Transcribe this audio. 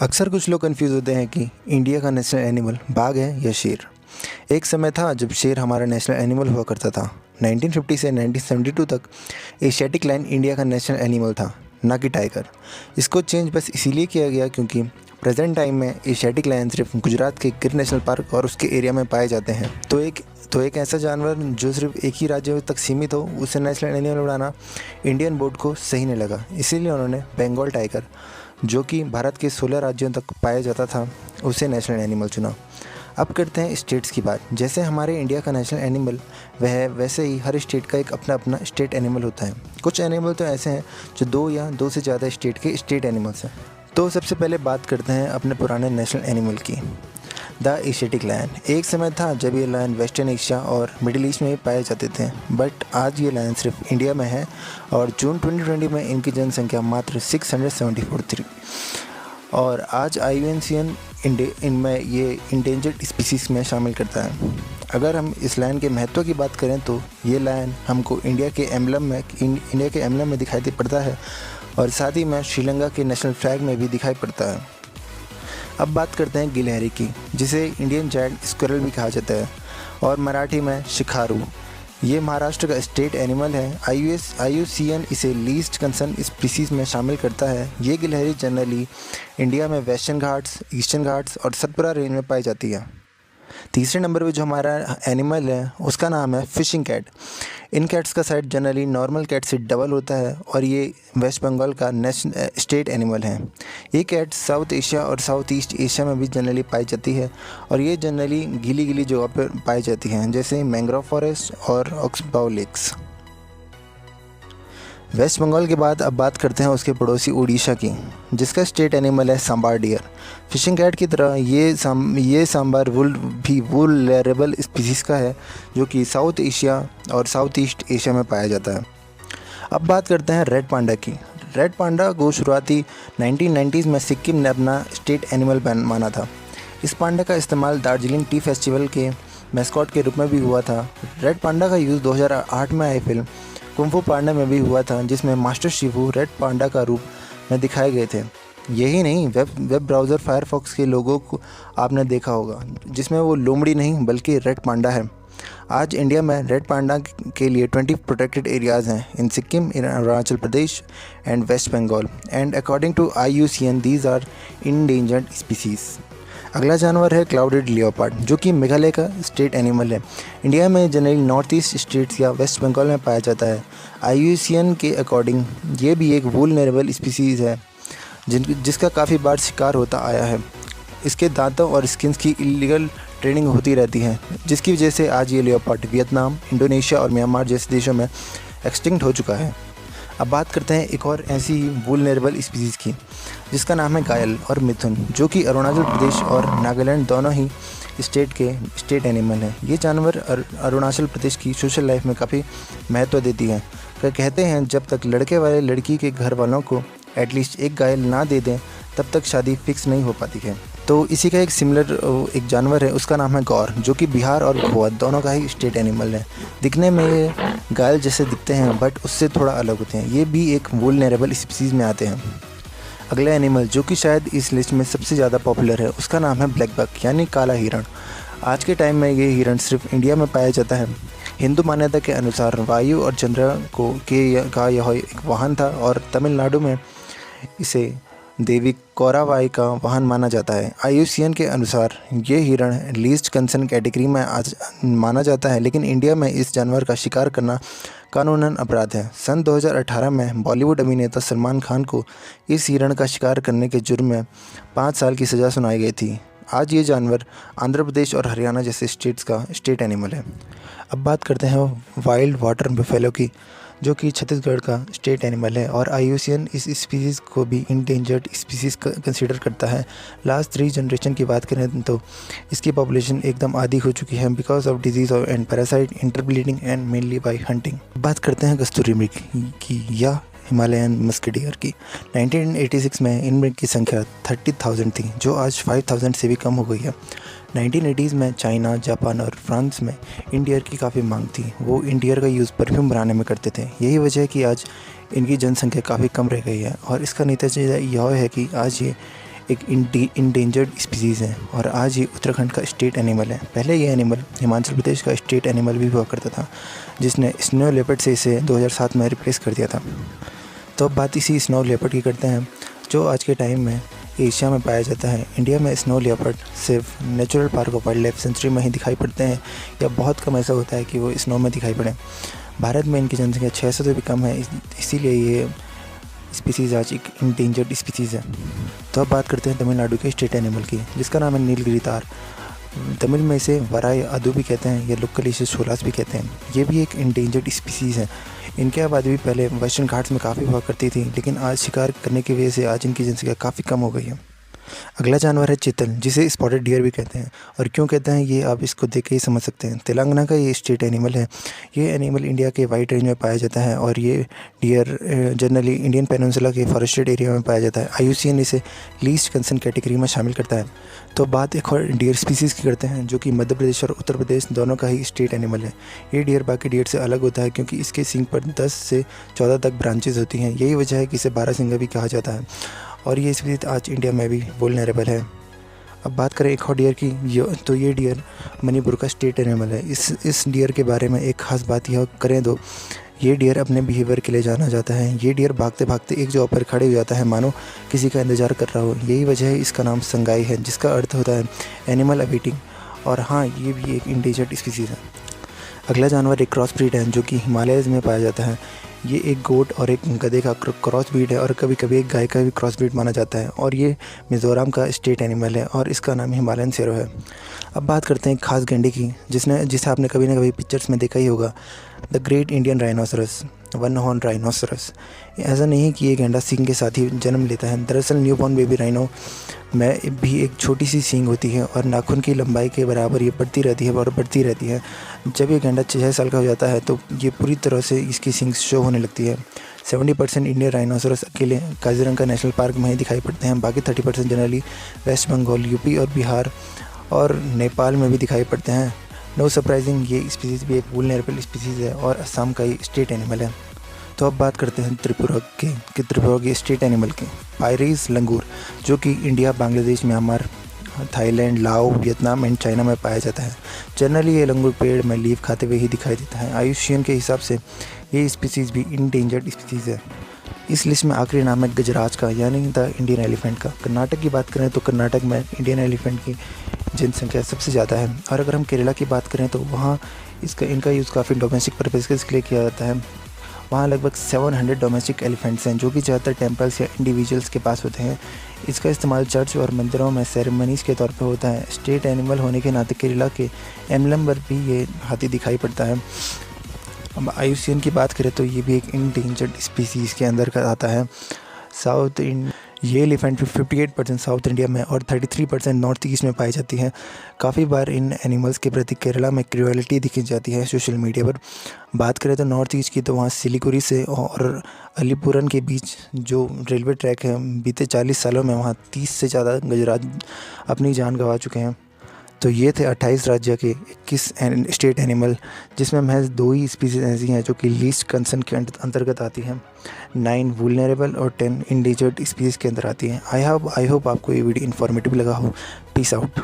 अक्सर कुछ लोग कंफ्यूज होते हैं कि इंडिया का नेशनल एनिमल बाघ है या शेर। एक समय था जब शेर हमारा नेशनल एनिमल हुआ करता था। 1950 से 1972 तक एशियाटिक लायन इंडिया का नेशनल एनिमल था, ना कि टाइगर। इसको चेंज बस इसीलिए किया गया क्योंकि प्रेजेंट टाइम में एशियाटिक लायन सिर्फ गुजरात के गिर नेशनल पार्क और उसके एरिया में पाए जाते हैं। तो एक ऐसा जानवर जो सिर्फ एक ही राज्य तक सीमित हो, उसे नेशनल एनिमल बनाना इंडियन बोर्ड को सही नहीं लगा। इसीलिए उन्होंने बंगाल टाइगर, जो कि भारत के 16 राज्यों तक पाया जाता था, उसे नेशनल एनिमल चुना। अब करते हैं स्टेट्स की बात। जैसे हमारे इंडिया का नेशनल एनिमल वह है, वैसे ही हर स्टेट का एक अपना अपना स्टेट एनिमल होता है। कुछ एनिमल तो ऐसे हैं जो 2 या 2 से ज़्यादा स्टेट के स्टेट एनिमल्स हैं। तो सबसे पहले बात करते हैं अपने पुराने नेशनल एनिमल की, द एशियाटिक लायन। एक समय था जब ये लायन वेस्टर्न एशिया और मिडिल ईस्ट में ही पाए जाते थे, बट आज ये लायन सिर्फ इंडिया में है और जून 2020 में इनकी जनसंख्या मात्र 674 थी और आज IUCN इनमें ये इंडेंजर्ड स्पीसीज़ में शामिल करता है। अगर हम इस लायन के महत्व की बात करें तो ये लायन हमको इंडिया के एम्बलम में दिखाई पड़ता है और साथ ही में श्रीलंका के नेशनल फ्लैग में भी दिखाई पड़ता है। अब बात करते हैं गिलहरी की, जिसे इंडियन जायंट स्क्विरल भी कहा जाता है और मराठी में शिखारू। ये महाराष्ट्र का स्टेट एनिमल है। IUCN इसे लीस्ट कंसर्न स्पीसीज़ में शामिल करता है। ये गिलहरी जनरली इंडिया में वेस्टर्न घाट्स, ईस्टर्न घाट्स और सतपुरा रेंज में पाई जाती है। तीसरे नंबर पे जो हमारा एनिमल है उसका नाम है फिशिंग कैट। इन कैट्स का साइज जनरली नॉर्मल कैट से डबल होता है और ये वेस्ट बंगाल का नेशनल स्टेट एनिमल है। ये कैट साउथ एशिया और साउथ ईस्ट एशिया में भी जनरली पाई जाती है और ये जनरली गीली जगह पर पाई जाती हैं, जैसे मैंग्रोव फॉरेस्ट और ऑक्सबाउ लेक्स। वेस्ट बंगाल के बाद अब बात करते हैं उसके पड़ोसी उड़ीसा की, जिसका स्टेट एनिमल है सांबार डियर। फिशिंग कैट की तरह ये सांबार वुलरेबल स्पीसीज़ का है, जो कि साउथ एशिया और साउथ ईस्ट एशिया में पाया जाता है। अब बात करते हैं रेड पांडा की। रेड पांडा को शुरुआती 1990s में सिक्किम ने अपना स्टेट एनिमल माना था। इस पांडा का इस्तेमाल दार्जिलिंग टी फेस्टिवल के मैस्कॉट के रूप में भी हुआ था। रेड पांडा का यूज़ 2008 में आई फिल्म कुंग फू पांडा में भी हुआ था, जिसमें मास्टर शिफू रेड पांडा का रूप में दिखाए गए थे। यही नहीं, वेब ब्राउज़र फायरफॉक्स के लोगों को आपने देखा होगा, जिसमें वो लोमड़ी नहीं बल्कि रेड पांडा है। आज इंडिया में रेड पांडा के लिए 20 प्रोटेक्टेड एरियाज़ हैं in Sikkim, in Arunachal Pradesh and West Bengal, and according to IUCN these are endangered species. अगला जानवर है क्लाउडेड लियोपार्ड, जो कि मेघालय का स्टेट एनिमल है। इंडिया में जनरली नॉर्थ ईस्ट स्टेट्स या वेस्ट बंगाल में पाया जाता है। IUCN के अकॉर्डिंग ये भी एक वुलनरेबल स्पीसीज़ है जिसका काफ़ी बार शिकार होता आया है। इसके दांतों और स्किन्स की इलीगल ट्रेडिंग होती रहती है, जिसकी वजह से आज ये लियोपार्ड वियतनाम, इंडोनेशिया और म्यांमार जैसे देशों में एक्सटिंक्ट हो चुका है। अब बात करते हैं एक और ऐसी वुलनरेबल स्पीसीज़ की, जिसका नाम है गायल और मिथुन, जो कि अरुणाचल प्रदेश और नागालैंड दोनों ही स्टेट एनिमल है। ये जानवर अरुणाचल प्रदेश की सोशल लाइफ में काफ़ी महत्व देती है। कहते हैं जब तक लड़के वाले लड़की के घर वालों को एटलीस्ट एक गायल ना दे दें, तब तक शादी फिक्स नहीं हो पाती है। तो इसी का एक सिमिलर एक जानवर है, उसका नाम है गौर, जो कि बिहार और गोवा दोनों का ही स्टेट एनिमल है। दिखने में ये गायल जैसे दिखते हैं, बट उससे थोड़ा अलग होते हैं। ये भी एक वुलनरेबल स्पीसीज़ में आते हैं। अगला एनिमल जो कि शायद इस लिस्ट में सबसे ज़्यादा पॉपुलर है, उसका नाम है ब्लैक बक यानी काला हिरण। आज के टाइम में ये हिरण सिर्फ इंडिया में पाया जाता है। हिंदू मान्यता के अनुसार वायु और चंद्र का यह एक वाहन था और तमिलनाडु में इसे देवी कौरावाई का वाहन माना जाता है। IUCN के अनुसार ये हिरण लीस्ट कंसर्न कैटेगरी में आज माना जाता है, लेकिन इंडिया में इस जानवर का शिकार करना कानूनन अपराध है। सन 2018 में बॉलीवुड अभिनेता सलमान खान को इस हिरण का शिकार करने के जुर्म में 5 साल की सज़ा सुनाई गई थी। आज ये जानवर आंध्र प्रदेश और हरियाणा जैसे स्टेट्स का स्टेट एनिमल है। अब बात करते हैं वाइल्ड वाटर बफेलो की, जो कि छत्तीसगढ़ का स्टेट एनिमल है और IUCN इस स्पीसीज़ को भी इंडेंजर्ड स्पीसीज़ कंसीडर करता है। लास्ट 3 जनरेशन की बात करें तो इसकी पॉपुलेशन एकदम आधी हो चुकी है because of disease and parasite, interbreeding and mainly by hunting. बात करते हैं कस्तूरी मृग की या हिमालयन मस्क डियर की। 1986 में इन मृग की संख्या 30,000 थी, जो आज 5,000 से भी कम हो गई है। 1980s में चाइना, जापान और फ्रांस में इंडियर की काफ़ी मांग थी। वो इंडियर का यूज़ परफ्यूम बनाने में करते थे। यही वजह है कि आज इनकी जनसंख्या काफ़ी कम रह गई है और इसका नतीजा यह है कि आज ये एक इंडेंजर्ड स्पीसीज़ है और आज ये उत्तराखंड का स्टेट एनिमल है। पहले ये एनिमल हिमाचल प्रदेश का स्टेट एनिमल भी हुआ करता था, जिसने स्नो लेपर्ड से इसे 2007 में रिप्लेस कर दिया था। तो अब बात इसी स्नो लेपर्ड की करते हैं, जो आज के टाइम में एशिया में पाया जाता है। इंडिया में स्नो लेपर्ड सिर्फ natural park of wild life sanctuary में ही दिखाई पड़ते हैं, या बहुत कम ऐसा होता है कि वो स्नो में दिखाई पड़े। भारत में इनकी जनसंख्या 600 से भी कम है, इसीलिए ये स्पीसीज़ आज एक इंडेंजर्ड स्पीसीज़ है। तो अब बात करते हैं तमिलनाडु के स्टेट एनिमल की, जिसका नाम है नीलगिरी तार। तमिल में इसे वराई अदू भी कहते हैं या लोकल इसे शोलास भी कहते हैं। ये भी एक इंडेंजर्ड स्पीसीज़ है। इनकी आबादी भी पहले वेस्टर्न घाट्स में काफ़ी हुआ करती थी, लेकिन आज शिकार करने की वजह से आज इनकी जनसंख्या काफ़ी कम हो गई है। अगला जानवर है चितल, जिसे स्पॉटेड डियर भी कहते हैं। और क्यों कहते हैं ये आप इसको देख के ही समझ सकते हैं। तेलंगाना का ये स्टेट एनिमल है। ये एनिमल इंडिया के वाइड रेंज में पाया जाता है और ये डियर जनरली इंडियन पेनिनसुला के फॉरेस्टेड एरिया में पाया जाता है। IUCN इसे लीस्ट कंसर्न कैटेगरी में शामिल करता है। तो बात एक और डियर स्पीसीज़ की करते हैं, जो कि मध्य प्रदेश और उत्तर प्रदेश दोनों का ही स्टेट एनिमल है। ये डियर बाकी डियर से अलग होता है क्योंकि इसके सींग पर 10 से 14 तक ब्रांचेज होती हैं। यही वजह है कि इसे 12 सिंगा भी कहा जाता है और ये स्पीसीज आज इंडिया में भी वुल्नरेबल है। अब बात करें एक और डियर की, तो ये डियर मणिपुर का स्टेट एनिमल है। इस डियर के बारे में एक ख़ास बात यह करें तो ये डियर अपने बिहेवियर के लिए जाना जाता है। ये डियर भागते भागते एक जगह पर खड़े हो जाता है, मानो किसी का इंतज़ार कर रहा हो। यही वजह है इसका नाम संगाई है, जिसका अर्थ होता है एनिमल अवेटिंग। और हाँ, ये भी एक इंडेंजर्ड स्पीसीज़ है। अगला जानवर एक क्रॉस ब्रीड है, जो कि हिमालयज़ में पाया जाता है। ये एक गोट और एक गधे का क्रॉस ब्रीड है और कभी कभी एक गाय का भी क्रॉस ब्रीड माना जाता है। और ये मिज़ोरम का स्टेट एनिमल है और इसका नाम हिमालयन शेरो है। अब बात करते हैं खास गैंडे की, जिसे आपने कभी ना कभी पिक्चर्स में देखा ही होगा, the great Indian rhinoceros, one horn rhinoceros. ऐसा नहीं है कि ये गैंडा सींग के साथ ही जन्म लेता है। दरअसल न्यूबॉर्न बेबी राइनो में भी एक छोटी सी सींग होती है और नाखून की लंबाई के बराबर ये बढ़ती रहती है और बढ़ती रहती है। जब ये गैंडा 6 साल का हो जाता है तो ये पूरी तरह से इसकी सींग शो होने लगती है। 70% इंडियन राइनोसरस अकेले काजीरंगा नेशनल पार्क में ही दिखाई पड़ते हैं। बाकी 30% जनरली वेस्ट बंगाल, यूपी और बिहार और नेपाल में भी दिखाई पड़ते हैं। नो सरप्राइजिंग, ये स्पीसीज़ भी एक वुल्नरेबल स्पीसीज़ है और असम का ही स्टेट एनिमल है। तो अब बात करते हैं त्रिपुरा के त्रिपुरा के स्टेट एनिमल के, पायरेस लंगूर, जो कि इंडिया, बांग्लादेश, म्यांमार, थाईलैंड, लाओ, वियतनाम एंड चाइना में पाया जाता है। जनरली ये लंगूर पेड़ में लीफ खाते हुए ही दिखाई देता है। IUCN के हिसाब से ये स्पीसीज़ भी इंडेंजर्ड स्पीसीज़ है। इस लिस्ट में आखिरी नाम है गजराज का, यानी द इंडियन एलिफेंट का। कर्नाटक की बात करें तो कर्नाटक में इंडियन एलिफेंट की जनसंख्या सबसे ज़्यादा है। और अगर हम केरला की बात करें तो वहाँ इनका यूज़ काफ़ी डोमेस्टिक पर्पज़ के लिए किया जाता है। वहाँ लगभग 700 डोमेस्टिक एलिफेंट्स हैं, जो कि ज़्यादातर टेम्पल्स या इंडिविजुअल्स के पास होते हैं। इसका इस्तेमाल चर्च और मंदिरों में सेरेमनीज़ के तौर पर होता है। स्टेट एनिमल होने के नाते केरला के एम्बलम पर भी ये हाथी दिखाई पड़ता है। अब IUCN की बात करें तो ये भी एक इंडेंजर्ड स्पीसीज़ के अंदर का आता है। ये एलिफेंट 58% साउथ इंडिया में और 33% नॉर्थ ईस्ट में पाई जाती है। काफ़ी बार इन एनिमल्स के प्रति केरला में क्रूएलिटी दिखी जाती है सोशल मीडिया पर। बात करें तो नॉर्थ ईस्ट की, तो वहाँ सिलीगुड़ी से और अलीपुरम के बीच जो रेलवे ट्रैक है, बीते 40 सालों में वहाँ 30 से ज़्यादा गजराज अपनी जान गंवा चुके हैं। तो ये थे 28 राज्य के 21 स्टेट एनिमल, जिसमें महज 2 ही स्पीसीज ऐसी हैं जो कि लीस्ट कंसर्न के अंतर्गत आती हैं। 9 वुल्नरेबल और 10 इंडेंजर्ड स्पीसीज के अंदर आती हैं। आई होप आपको ये वीडियो इन्फॉर्मेटिव लगा हो। Peace out.